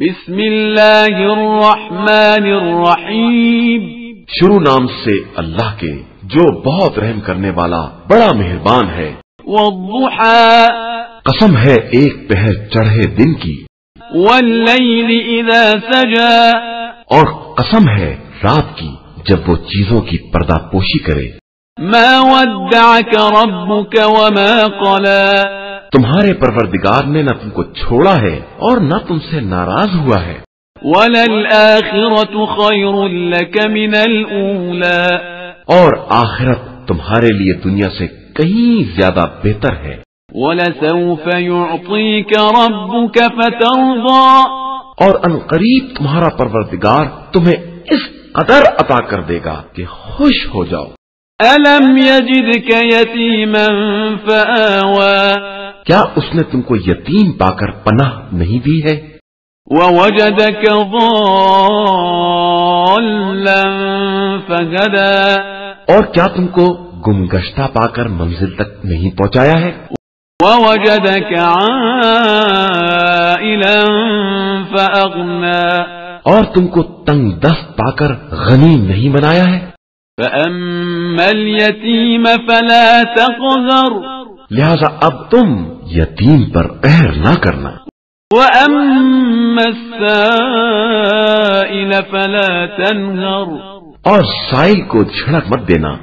بسم اللہ الرحمن الرحیم، شروع نام سے اللہ کے جو بہت رحم کرنے والا بڑا مہربان ہے۔ والضحى، قسم ہے ایک پہر چڑھے دن کی۔ واللیل اذا سجى، اور قسم ہے رات کی جب وہ چیزوں کی پردہ پوشی کرے۔ ما ودعك ربك وما قلى، تمہارے پروردگار نے نہ تم کو چھوڑا ہے اور نہ تم سے ناراض ہوا ہے۔ وَلَلْآخِرَةُ خَيْرٌ لَكَ مِنَ الْأُولَى، اور آخرت تمہارے لیے دنیا سے کہیں زیادہ بہتر ہے۔ وَلَسَوْفَ يُعْطِيكَ رَبُّكَ فَتَرْضَى، اور ان قریب تمہارا پروردگار تمہیں اس قدر عطا کر دے گا کہ خوش ہو جاؤ۔ أَلَمْ يَجِدْكَ يَتِيمًا فَآوَى، کیا اس نے تم کو یتیم پا کر پناہ نہیں دی ہے؟ وَوَجَدَكَ ضَالًّا فَهَدَى، اور کیا تم کو گمگشتہ پا کر منزل تک نہیں پہنچایا ہے؟ وَوَجَدَكَ عَائِلًا فَأَغْنَى، اور تم کو تنگ دست پا کر غنی نہیں بنایا ہے؟ فَأَمَّا الْيَتِيمَ فَلَا تَقْهَرْ، لہذا اب تم یتیم پر قہر نہ کرنا۔ وَأَمَّا السَّائِلَ فَلَا تَنْهَرْ، اور سائل کو جھڑک مت دینا۔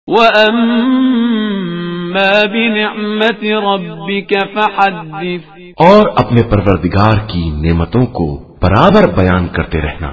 وَأَمَّا بِنِعْمَةِ رَبِّكَ فَحَدِّثْ، اور اپنے پروردگار کی نعمتوں کو برابر بیان کرتے رہنا۔